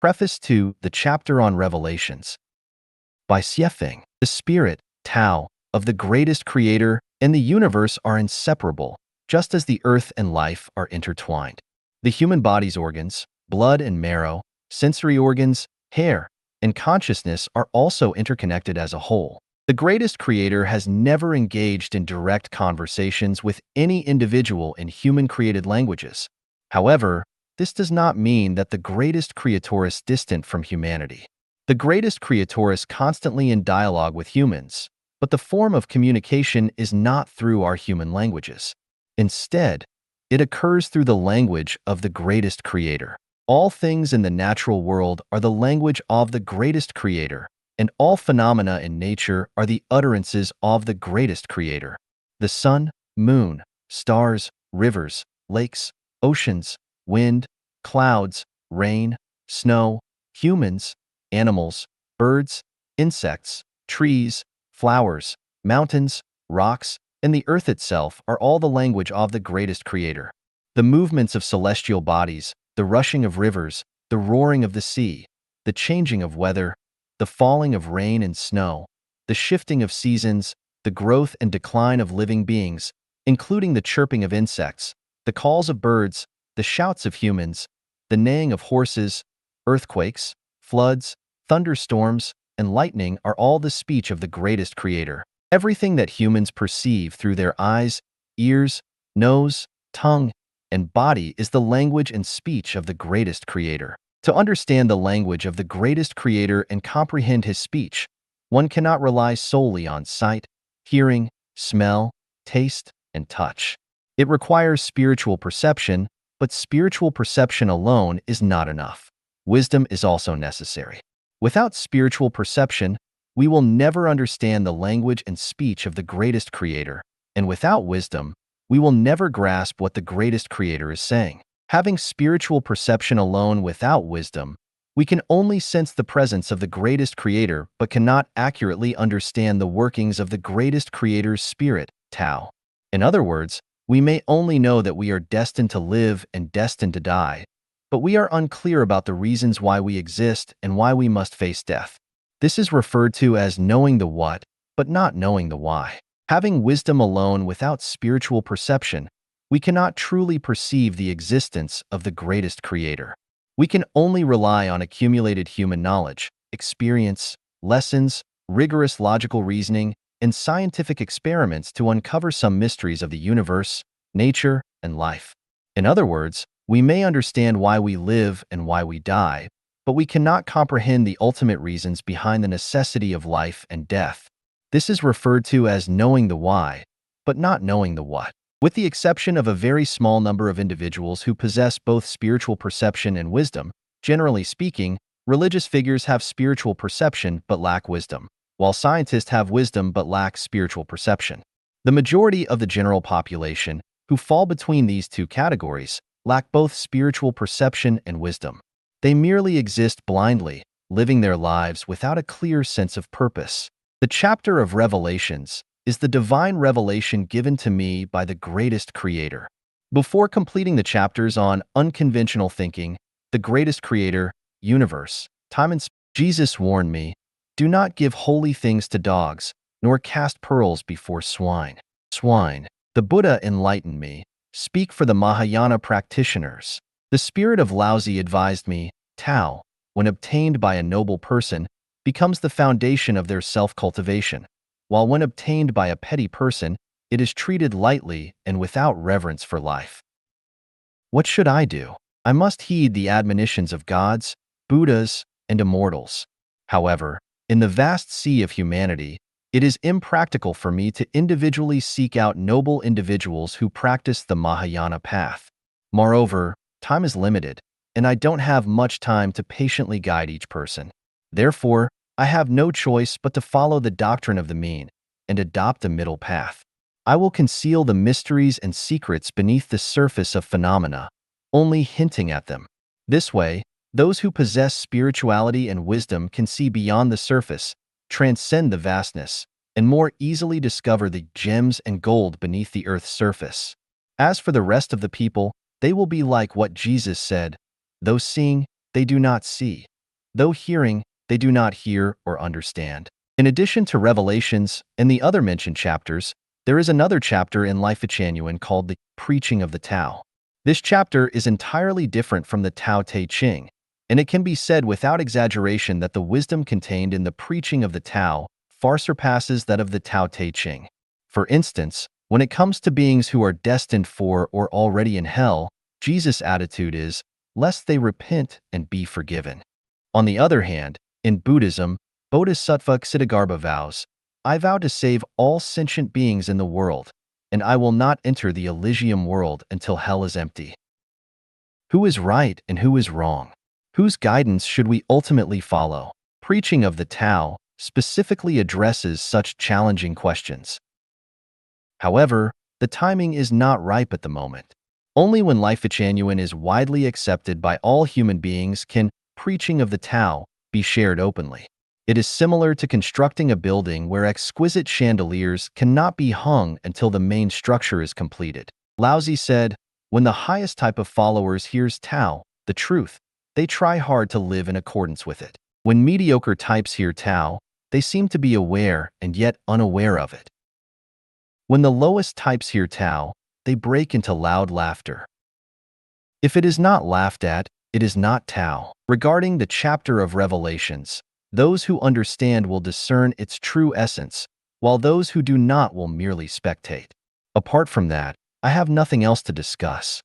Preface to the chapter on Revelations by Xiefeng. The spirit, Tao, of the greatest creator and the universe are inseparable, just as the earth and life are intertwined. The human body's organs, blood and marrow, sensory organs, hair, and consciousness are also interconnected as a whole. The greatest creator has never engaged in direct conversations with any individual in human-created languages. However, this does not mean that the greatest creator is distant from humanity. The greatest creator is constantly in dialogue with humans, but the form of communication is not through our human languages. Instead, it occurs through the language of the greatest creator. All things in the natural world are the language of the greatest creator, and all phenomena in nature are the utterances of the greatest creator. The sun, moon, stars, rivers, lakes, oceans, wind, clouds, rain, snow, humans, animals, birds, insects, trees, flowers, mountains, rocks, and the earth itself are all the language of the greatest creator. The movements of celestial bodies, the rushing of rivers, the roaring of the sea, the changing of weather, the falling of rain and snow, the shifting of seasons, the growth and decline of living beings, including the chirping of insects, the calls of birds, the shouts of humans, the neighing of horses, earthquakes, floods, thunderstorms, and lightning are all the speech of the greatest creator. Everything that humans perceive through their eyes, ears, nose, tongue, and body is the language and speech of the greatest creator. To understand the language of the greatest creator and comprehend his speech, one cannot rely solely on sight, hearing, smell, taste, and touch. It requires spiritual perception, but spiritual perception alone is not enough. Wisdom is also necessary. Without spiritual perception, we will never understand the language and speech of the greatest creator, and without wisdom, we will never grasp what the greatest creator is saying. Having spiritual perception alone without wisdom, we can only sense the presence of the greatest creator but cannot accurately understand the workings of the greatest creator's spirit, Tao. In other words, we may only know that we are destined to live and destined to die, but we are unclear about the reasons why we exist and why we must face death. This is referred to as knowing the what, but not knowing the why. Having wisdom alone without spiritual perception, we cannot truly perceive the existence of the greatest creator. We can only rely on accumulated human knowledge, experience, lessons, rigorous logical reasoning, and scientific experiments to uncover some mysteries of the universe, nature, and life. In other words, we may understand why we live and why we die, but we cannot comprehend the ultimate reasons behind the necessity of life and death. This is referred to as knowing the why, but not knowing the what. With the exception of a very small number of individuals who possess both spiritual perception and wisdom, generally speaking, religious figures have spiritual perception but lack wisdom, while scientists have wisdom but lack spiritual perception. The majority of the general population, who fall between these two categories, lack both spiritual perception and wisdom. They merely exist blindly, living their lives without a clear sense of purpose. The chapter of Revelations is the divine revelation given to me by the greatest creator. Before completing the chapters on unconventional thinking, the greatest creator, universe, time and space, Jesus warned me, "Do not give holy things to dogs, nor cast pearls before swine." The Buddha enlightened me, "Speak for the Mahayana practitioners." The spirit of Laozi advised me, "Tao, when obtained by a noble person, becomes the foundation of their self-cultivation, while when obtained by a petty person, it is treated lightly and without reverence for life." What should I do? I must heed the admonitions of gods, Buddhas, and immortals. However, in the vast sea of humanity, it is impractical for me to individually seek out noble individuals who practice the Mahayana path. Moreover, time is limited, and I don't have much time to patiently guide each person. Therefore, I have no choice but to follow the doctrine of the mean and adopt a middle path. I will conceal the mysteries and secrets beneath the surface of phenomena, only hinting at them. This way, those who possess spirituality and wisdom can see beyond the surface, transcend the vastness, and more easily discover the gems and gold beneath the earth's surface. As for the rest of the people, they will be like what Jesus said, "Though seeing, they do not see. Though hearing, they do not hear or understand. In addition to Revelations and the other mentioned chapters, there is another chapter in Life of Genuine called the Preaching of the Tao. This chapter is entirely different from the Tao Te Ching, and it can be said without exaggeration that the wisdom contained in the preaching of the Tao far surpasses that of the Tao Te Ching. For instance, when it comes to beings who are destined for or already in hell, Jesus' attitude is, lest they repent and be forgiven. On the other hand, in Buddhism, Bodhisattva Ksitigarbha vows, I vow to save all sentient beings in the world, and I will not enter the Elysium world until hell is empty. Who is right and who is wrong? Whose guidance should we ultimately follow? Preaching of the Tao specifically addresses such challenging questions. However, the timing is not ripe at the moment. Only when Life of Genuine is widely accepted by all human beings can preaching of the Tao be shared openly. It is similar to constructing a building where exquisite chandeliers cannot be hung until the main structure is completed. Laozi said, when the highest type of followers hears Tao, the truth, they try hard to live in accordance with it. When mediocre types hear Tao, they seem to be aware and yet unaware of it. When the lowest types hear Tao, they break into loud laughter. If it is not laughed at, it is not Tao. Regarding the chapter of Revelations, those who understand will discern its true essence, while those who do not will merely spectate. Apart from that, I have nothing else to discuss.